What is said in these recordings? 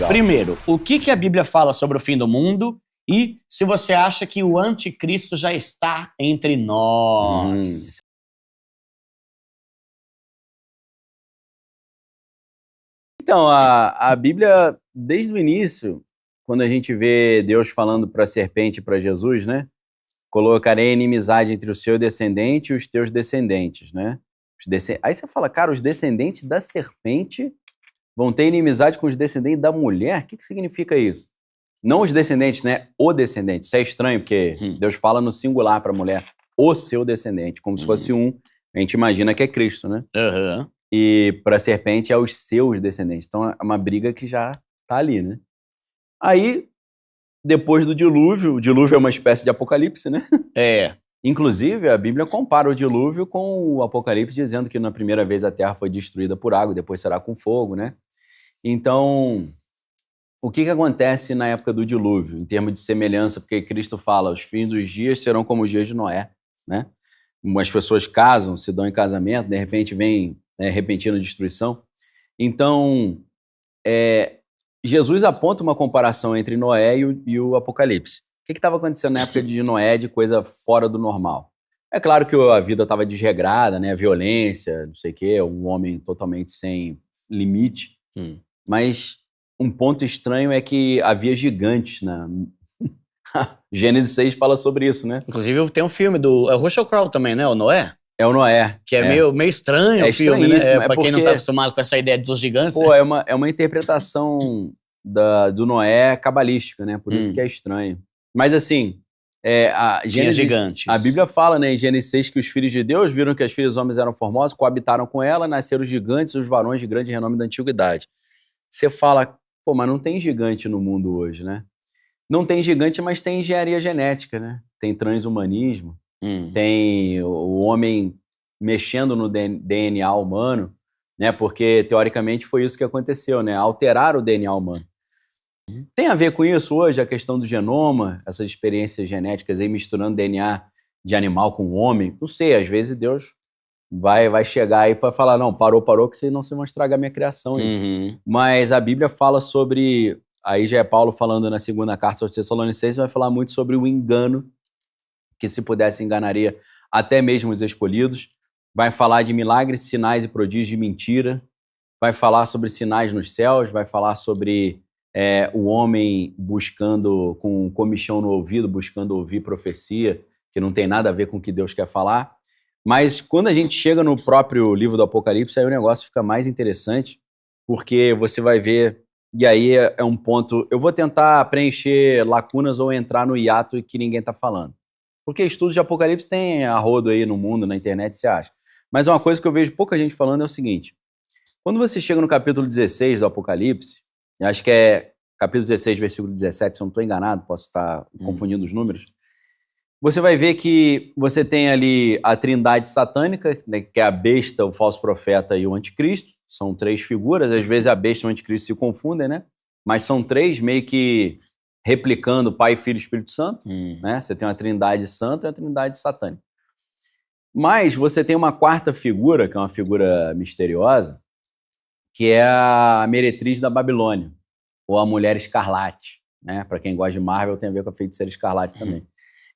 legal. Primeiro, o que a Bíblia fala sobre o fim do mundo e se você acha que o anticristo já está entre nós. Então, a Bíblia, desde o início, quando a gente vê Deus falando para a serpente e para Jesus, né? Colocarei inimizade entre o seu descendente e os teus descendentes, né? Aí você fala, cara, os descendentes da serpente vão ter inimizade com os descendentes da mulher? O que significa isso? Não os descendentes, né? O descendente. Isso é estranho, porque Deus fala no singular para a mulher, o seu descendente, como se fosse um. A gente imagina que é Cristo, né? E para a serpente é os seus descendentes. Então é uma briga que já tá ali, né? Aí, depois do dilúvio, o dilúvio é uma espécie de apocalipse, né? Inclusive, a Bíblia compara o dilúvio com o Apocalipse, dizendo que na primeira vez a terra foi destruída por água, depois será com fogo, né? Então, o que acontece na época do dilúvio, em termos de semelhança? Porque Cristo fala, os fins dos dias serão como os dias de Noé, né? As pessoas casam, se dão em casamento, de repente vem repentina destruição. Então, Jesus aponta uma comparação entre Noé e o Apocalipse. O que estava acontecendo na época de Noé de coisa fora do normal? É claro que a vida estava desregrada, né? A violência, não sei o quê, um homem totalmente sem limite. Mas um ponto estranho é que havia gigantes na... Gênesis 6 fala sobre isso, né? Inclusive tem um filme do Russell Crowe também, né? O Noé? É o Noé. Que é meio estranho o filme, né? Pra quem não tá acostumado com essa ideia dos gigantes. Pô, é uma interpretação do Noé cabalística, né? Por isso que é estranho. Mas assim, gigantes. A Bíblia fala, né, em Gênesis 6, que os filhos de Deus viram que as filhas dos homens eram formosos, coabitaram com ela, nasceram os gigantes, os varões de grande renome da antiguidade. Você fala, pô, mas não tem gigante no mundo hoje, né? Não tem gigante, mas tem engenharia genética, né? Tem transhumanismo, tem o homem mexendo no DNA humano, né? Porque, teoricamente, foi isso que aconteceu, né? Alterar o DNA humano. Tem a ver com isso hoje, a questão do genoma, essas experiências genéticas aí misturando DNA de animal com homem? Não sei, às vezes Deus vai chegar aí para falar, não, parou, que senão vocês vão estragar minha criação. Mas a Bíblia fala sobre, aí já é Paulo falando na segunda carta aos Tessalonicenses, vai falar muito sobre o engano, que se pudesse enganaria até mesmo os escolhidos. Vai falar de milagres, sinais e prodígios de mentira, vai falar sobre sinais nos céus, vai falar sobre o homem buscando, com comichão no ouvido, buscando ouvir profecia, que não tem nada a ver com o que Deus quer falar. Mas quando a gente chega no próprio livro do Apocalipse, aí o negócio fica mais interessante, porque você vai ver, e aí é um ponto, eu vou tentar preencher lacunas ou entrar no hiato que ninguém está falando. Porque estudos de Apocalipse tem a rodo aí no mundo, na internet, você acha. Mas uma coisa que eu vejo pouca gente falando é o seguinte, quando você chega no capítulo 16 do Apocalipse, eu acho que é capítulo 16, versículo 17, se eu não estou enganado, posso estar confundindo os números, você vai ver que você tem ali a trindade satânica, né, que é a besta, o falso profeta e o anticristo. São três figuras, às vezes a besta e o anticristo se confundem, né? Mas são três meio que replicando Pai, Filho e Espírito Santo, né? Você tem uma trindade santa e uma trindade satânica. Mas você tem uma quarta figura, que é uma figura misteriosa, que é a meretriz da Babilônia, ou a Mulher Escarlate, né? Para quem gosta de Marvel, tem a ver com a Feiticeira Escarlate também.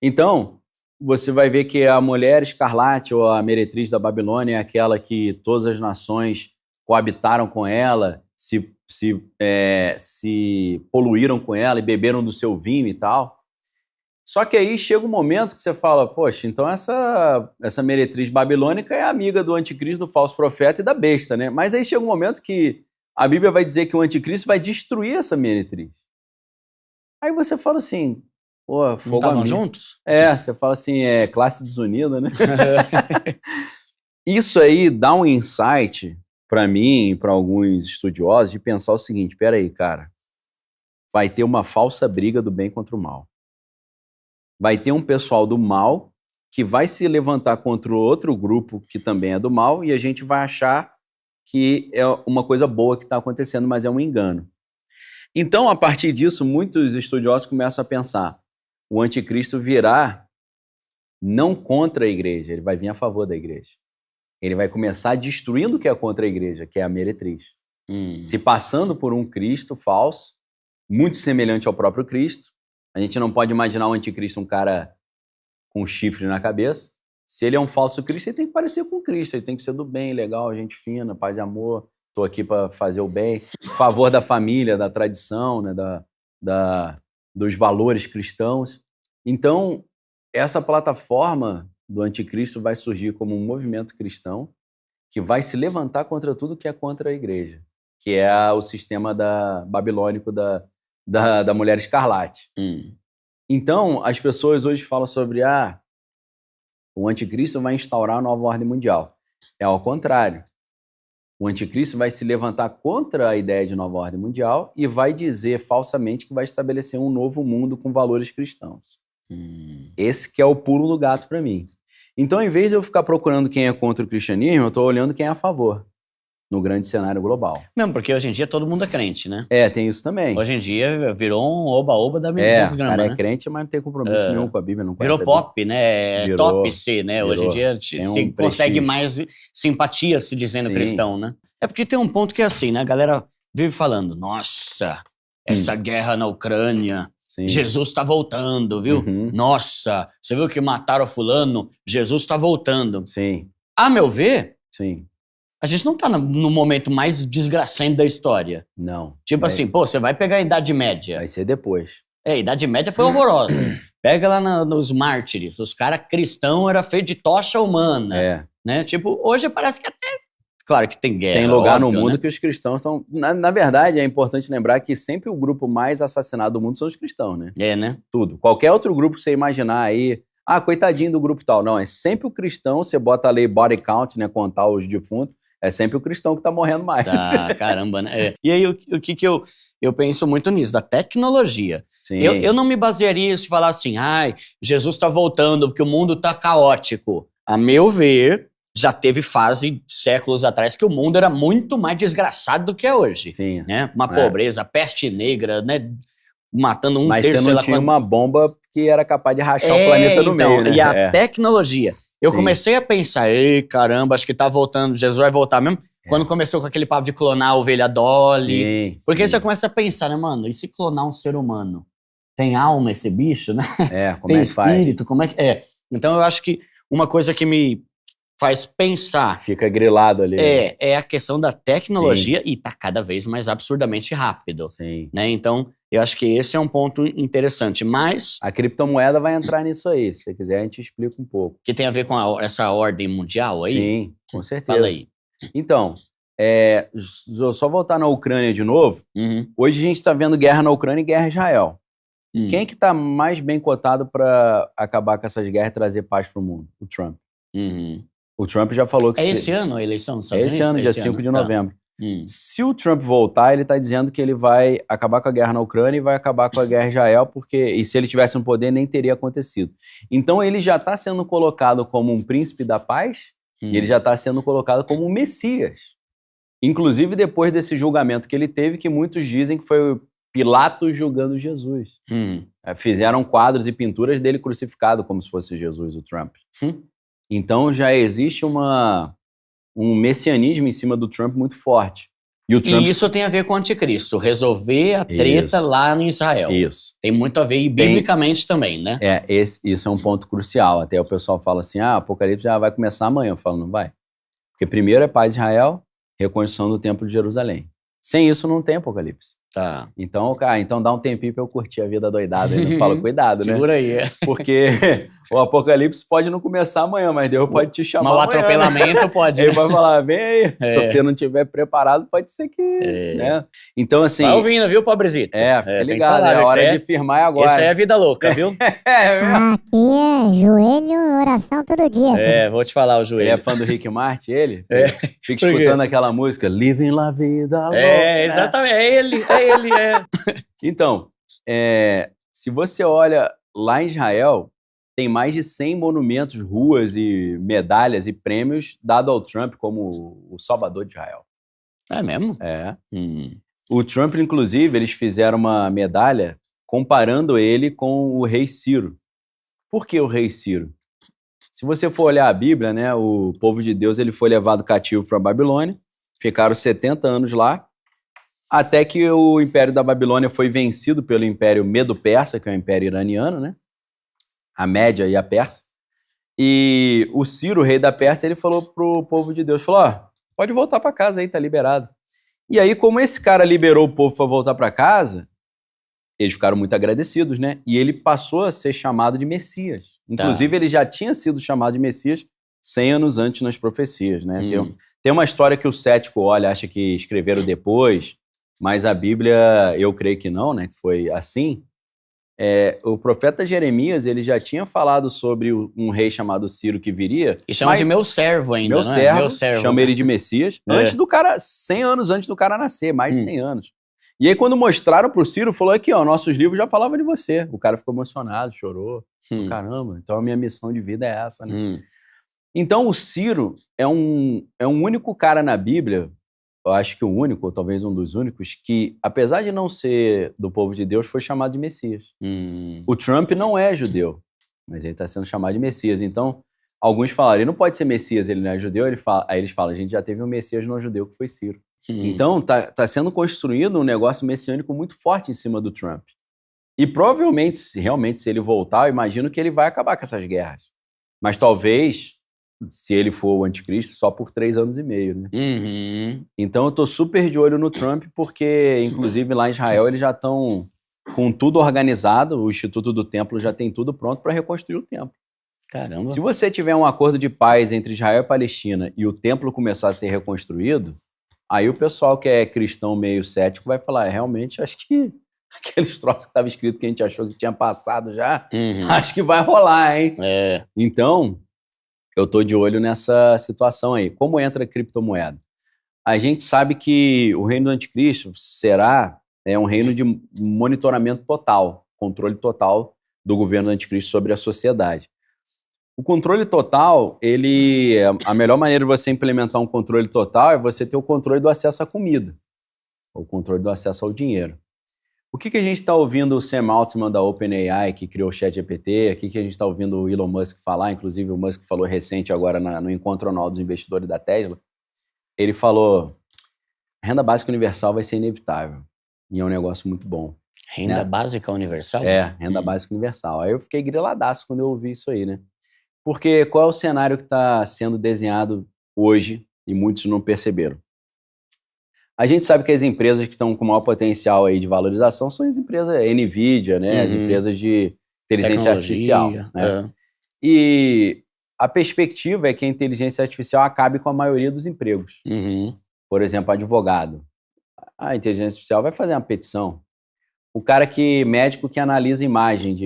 Então, você vai ver que a Mulher Escarlate, ou a meretriz da Babilônia, é aquela que todas as nações coabitaram com ela, se poluíram com ela e beberam do seu vinho e tal. Só que aí chega um momento que você fala, poxa, então essa meretriz babilônica é amiga do anticristo, do falso profeta e da besta, né? Mas aí chega um momento que a Bíblia vai dizer que o anticristo vai destruir essa meretriz. Aí você fala assim, pô, fogo não estavam amigo. juntos? Você fala assim, classe desunida, né? Isso aí dá um insight para mim e para alguns estudiosos de pensar o seguinte, peraí, cara, vai ter uma falsa briga do bem contra o mal. Vai ter um pessoal do mal que vai se levantar contra o outro grupo que também é do mal e a gente vai achar que é uma coisa boa que está acontecendo, mas é um engano. Então, a partir disso, muitos estudiosos começam a pensar, o anticristo virá não contra a igreja, ele vai vir a favor da igreja. Ele vai começar destruindo o que é contra a igreja, que é a meretriz. se passando por um Cristo falso, muito semelhante ao próprio Cristo. A gente não pode imaginar o anticristo um cara com um chifre na cabeça. Se ele é um falso Cristo, ele tem que parecer com Cristo, ele tem que ser do bem, legal, gente fina, paz e amor, estou aqui para fazer o bem, favor da família, da tradição, né, dos valores cristãos. Então, essa plataforma do anticristo vai surgir como um movimento cristão que vai se levantar contra tudo que é contra a igreja, que é o sistema babilônico da mulher escarlate. Então, as pessoas hoje falam sobre o anticristo vai instaurar a nova ordem mundial. É ao contrário. O anticristo vai se levantar contra a ideia de nova ordem mundial e vai dizer falsamente que vai estabelecer um novo mundo com valores cristãos. Esse que é o pulo do gato para mim. Então, em vez de eu ficar procurando quem é contra o cristianismo, eu estou olhando quem é a favor, no grande cenário global. Mesmo, porque hoje em dia todo mundo é crente, né? Tem isso também. Hoje em dia virou um oba-oba da Bíblia. O cara é crente, mas não tem compromisso nenhum com a Bíblia. Não virou pop, né? Top ser, né? Hoje em dia se consegue mais simpatia se dizendo cristão, né? É porque tem um ponto que é assim, né? A galera vive falando, nossa, essa guerra na Ucrânia, Jesus tá voltando, viu? Nossa, você viu que mataram fulano? Jesus tá voltando. A meu ver, a gente não tá no momento mais desgraçante da história. Não. Tipo assim, você vai pegar a Idade Média. Vai ser depois. A Idade Média foi horrorosa. Pega lá nos mártires. Os caras cristãos eram feitos de tocha humana. Né? Tipo, hoje parece que até... Claro que tem guerra. Tem lugar no mundo que os cristãos estão... Na verdade, é importante lembrar que sempre o grupo mais assassinado do mundo são os cristãos, né? Né? Tudo. Qualquer outro grupo que você imaginar aí... coitadinho do grupo tal. Não, é sempre o cristão. Você bota a lei body count, né? Contar os defuntos. É sempre o cristão que tá morrendo mais. Caramba, né? E aí, o que eu penso muito nisso? Da tecnologia. Eu não me basearia em falar assim, Jesus tá voltando porque o mundo tá caótico. A meu ver, já teve fase séculos atrás que o mundo era muito mais desgraçado do que é hoje. Né? Uma pobreza, peste negra, né? Matando um terço. Mas você não tinha uma bomba que era capaz de rachar o planeta no meio, né? E a tecnologia... Eu comecei a pensar, caramba, acho que tá voltando, Jesus vai voltar mesmo. Quando começou com aquele papo de clonar a ovelha Dolly. Porque você começa a pensar, né, mano, e se clonar um ser humano? Tem alma esse bicho, né? Como tem é que espírito, faz? Como é que é? Então eu acho que uma coisa que me faz pensar... Fica grilado ali. É a questão da tecnologia e tá cada vez mais absurdamente rápido. Né? Então, eu acho que esse é um ponto interessante, mas... A criptomoeda vai entrar nisso aí. Se você quiser, a gente explica um pouco. Que tem a ver com essa ordem mundial aí? Sim, com certeza. Fala aí. Então, só voltar na Ucrânia de novo. Hoje a gente está vendo guerra na Ucrânia e guerra em Israel. Quem é que está mais bem cotado para acabar com essas guerras e trazer paz para o mundo? O Trump. O Trump já falou que... esse ano a eleição dos Estados Unidos? Esse ano, dia 5 de novembro. Se o Trump voltar, ele está dizendo que ele vai acabar com a guerra na Ucrânia e vai acabar com a guerra em Israel, e se ele tivesse no poder, nem teria acontecido. Então ele já está sendo colocado como um príncipe da paz e ele já está sendo colocado como um Messias. Inclusive depois desse julgamento que ele teve, que muitos dizem que foi o Pilatos julgando Jesus. Fizeram quadros e pinturas dele crucificado como se fosse Jesus, o Trump. Então já existe um messianismo em cima do Trump muito forte. E isso tem a ver com o anticristo, resolver a treta lá em Israel. Tem muito a ver, e biblicamente também, né? Isso é um ponto crucial. Até o pessoal fala assim, Apocalipse já vai começar amanhã. Eu falo, não vai. Porque primeiro é paz em Israel, reconstrução do Templo de Jerusalém. Sem isso não tem Apocalipse. Então, então dá um tempinho pra eu curtir a vida doidada. Eu falo, cuidado, né? Segura aí. Porque o Apocalipse pode não começar amanhã, mas Deus pode te chamar amanhã. Mas o atropelamento pode. Ele vai falar, vem aí. Se você não estiver preparado, pode ser que... Né? Então, assim... Vai ouvindo, viu, pobrezito? Fica ligado. É hora de firmar agora. Essa é a vida louca, viu? Aqui é joelho e oração todo dia. Vou te falar o joelho. Ele é fã do Rick Martin, ele? Fica escutando aquela música, Living La Vida Louca. Exatamente. É ele. Então, se você olha lá em Israel, tem mais de 100 monumentos, ruas e medalhas e prêmios dados ao Trump como o salvador de Israel. É mesmo? O Trump, inclusive, eles fizeram uma medalha comparando ele com o rei Ciro. Por que o rei Ciro? Se você for olhar a Bíblia, né, o povo de Deus ele foi levado cativo para a Babilônia, ficaram 70 anos lá, Até que o Império da Babilônia foi vencido pelo Império Medo-Persa, que é o Império Iraniano, né? A Média e a Persa. E o Ciro, rei da Pérsia, ele falou pro povo de Deus, falou, pode voltar para casa aí, tá liberado. E aí, como esse cara liberou o povo para voltar para casa, eles ficaram muito agradecidos, né? E ele passou a ser chamado de Messias. Inclusive, ele já tinha sido chamado de Messias 100 anos antes nas profecias, né? Tem uma história que o cético olha, acha que escreveram depois, mas a Bíblia, eu creio que não, né? Que foi assim. O profeta Jeremias, ele já tinha falado sobre um rei chamado Ciro que viria. E chama de meu servo ainda, meu servo, chama ele de Messias. Antes do cara, 100 anos antes do cara nascer, mais de 100 anos. E aí quando mostraram pro Ciro, falou aqui, nossos livros já falavam de você. O cara ficou emocionado, chorou. Caramba, então a minha missão de vida é essa, né? Então o Ciro é um único cara na Bíblia, eu acho que o único, ou talvez um dos únicos, que, apesar de não ser do povo de Deus, foi chamado de Messias. O Trump não é judeu, mas ele está sendo chamado de Messias. Então, alguns falaram, ele não pode ser Messias, ele não é judeu. Aí eles falam, a gente já teve um Messias não judeu, que foi Ciro. Então, tá sendo construído um negócio messiânico muito forte em cima do Trump. E provavelmente, realmente, se ele voltar, eu imagino que ele vai acabar com essas guerras. Mas talvez... se ele for o anticristo, só por 3 anos e meio, né? Então eu tô super de olho no Trump, porque, inclusive, lá em Israel, eles já estão com tudo organizado, o Instituto do Templo já tem tudo pronto para reconstruir o templo. Caramba! Se você tiver um acordo de paz entre Israel e Palestina e o templo começar a ser reconstruído, aí o pessoal que é cristão meio cético vai falar, realmente, acho que aqueles troços que estava escrito que a gente achou que tinha passado já, acho que vai rolar, hein? Então... eu tô de olho nessa situação aí. Como entra a criptomoeda? A gente sabe que o reino do anticristo será um reino de monitoramento total, controle total do governo do anticristo sobre a sociedade. O controle total, a melhor maneira de você implementar um controle total é você ter o controle do acesso à comida, o controle do acesso ao dinheiro. O que a gente está ouvindo o Sam Altman da OpenAI, que criou o ChatGPT, o que a gente está ouvindo o Elon Musk falar, inclusive o Musk falou recente agora no encontro anual dos investidores da Tesla, ele falou, a renda básica universal vai ser inevitável, e é um negócio muito bom. Renda básica universal? Renda básica universal. Aí eu fiquei griladaço quando eu ouvi isso aí, né? Porque qual é o cenário que está sendo desenhado hoje, e muitos não perceberam? A gente sabe que as empresas que estão com maior potencial aí de valorização são as empresas NVIDIA, né? As empresas de inteligência artificial. Né? E a perspectiva é que a inteligência artificial acabe com a maioria dos empregos. Por exemplo, advogado. A inteligência artificial vai fazer uma petição. O cara médico que analisa imagens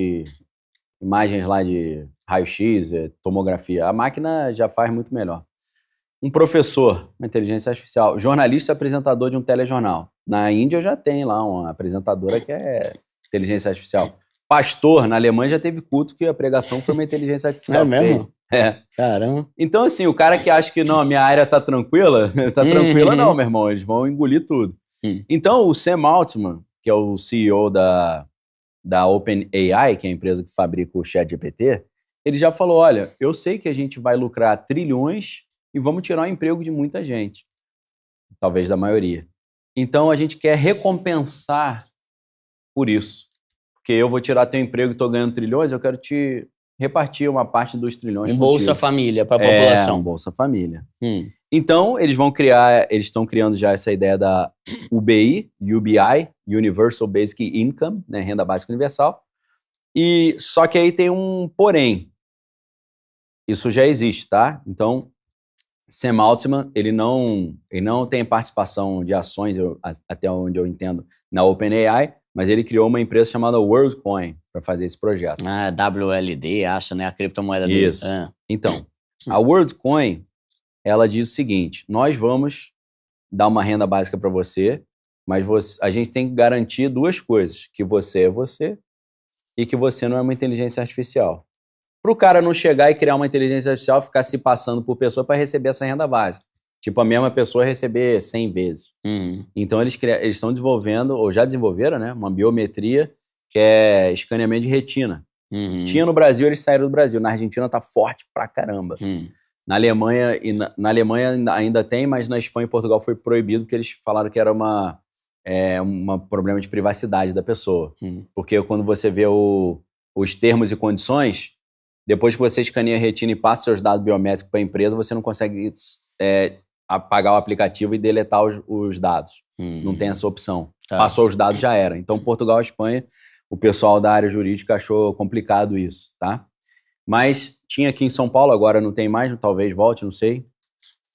lá de raio-x, tomografia, a máquina já faz muito melhor. Um professor, uma inteligência artificial, jornalista e apresentador de um telejornal. Na Índia já tem lá uma apresentadora que é inteligência artificial. Pastor, na Alemanha já teve culto que a pregação foi uma inteligência artificial. É mesmo? Caramba. Então, assim, o cara que acha que não, a minha área tá tranquila, tranquila não, meu irmão, eles vão engolir tudo. Então, o Sam Altman, que é o CEO da OpenAI, que é a empresa que fabrica o ChatGPT, ele já falou, olha, eu sei que a gente vai lucrar trilhões e vamos tirar o emprego de muita gente, talvez da maioria. Então, a gente quer recompensar por isso. Porque eu vou tirar teu emprego e estou ganhando trilhões, eu quero te repartir uma parte dos trilhões. Um Bolsa Família para a população. Um Bolsa Família. Então, eles estão criando já essa ideia da UBI, Universal Basic Income, né, Renda Básica Universal. Só que aí tem um porém. Isso já existe, tá? Então, Sam Altman, ele não tem participação de ações, até onde eu entendo, na OpenAI, mas ele criou uma empresa chamada WorldCoin para fazer esse projeto. WLD, acho, né? A criptomoeda dele. Isso. Então, a WorldCoin, ela diz o seguinte, nós vamos dar uma renda básica para você, mas a gente tem que garantir 2 coisas, que você é você e que você não é uma inteligência artificial. Para o cara não chegar e criar uma inteligência artificial, ficar se passando por pessoa para receber essa renda básica. Tipo, a mesma pessoa receber 100 vezes. Então, eles estão desenvolvendo, ou já desenvolveram, né, uma biometria que é escaneamento de retina. Tinha no Brasil, eles saíram do Brasil. Na Argentina tá forte pra caramba. Na Alemanha, na Alemanha ainda tem, mas na Espanha e Portugal foi proibido, porque eles falaram que era uma um problema de privacidade da pessoa. Porque quando você vê os termos e condições, depois que você escaneia a retina e passa seus dados biométricos para a empresa, você não consegue apagar o aplicativo e deletar os dados. Não tem essa opção. Passou os dados, já era. Então, Portugal e Espanha, o pessoal da área jurídica achou complicado isso, tá? Mas tinha aqui em São Paulo, agora não tem mais, talvez volte, não sei.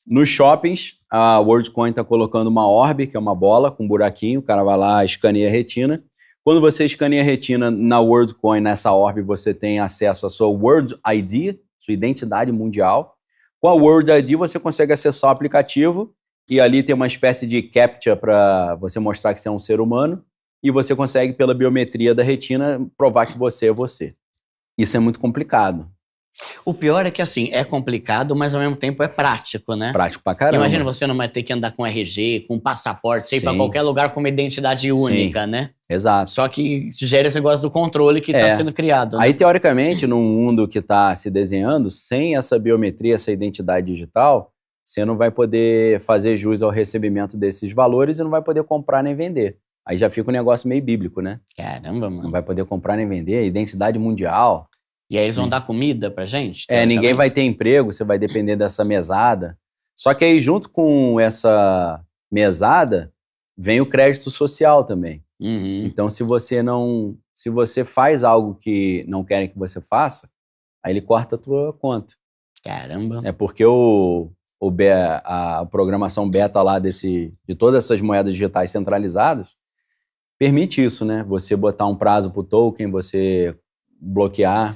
Nos shoppings, a WorldCoin está colocando uma orbe, que é uma bola com um buraquinho, o cara vai lá, escaneia a retina. Quando você escaneia a retina na WorldCoin, nessa orbe, você tem acesso à sua World ID, sua identidade mundial. Com a World ID, você consegue acessar o aplicativo e ali tem uma espécie de captcha para você mostrar que você é um ser humano e você consegue, pela biometria da retina, provar que você é você. Isso é muito complicado. O pior é que, assim, é complicado, mas ao mesmo tempo é prático, né? Prático pra caramba. Imagina, você não vai ter que andar com RG, com passaporte, você ir pra qualquer lugar com uma identidade única, né? Exato. Só que gera esse negócio do controle que tá sendo criado, né? Aí, teoricamente, num mundo que tá se desenhando, sem essa biometria, essa identidade digital, você não vai poder fazer jus ao recebimento desses valores e não vai poder comprar nem vender. Aí já fica um negócio meio bíblico, né? Caramba, mano. Não vai poder comprar nem vender, identidade mundial. E aí eles vão dar comida pra gente? Ninguém vai ter emprego, você vai depender dessa mesada. Só que aí, junto com essa mesada, vem o crédito social também. Então, se você faz algo que não querem que você faça, aí ele corta a tua conta. Caramba. É porque a programação beta lá de todas essas moedas digitais centralizadas permite isso, né? Você botar um prazo pro token, você bloquear.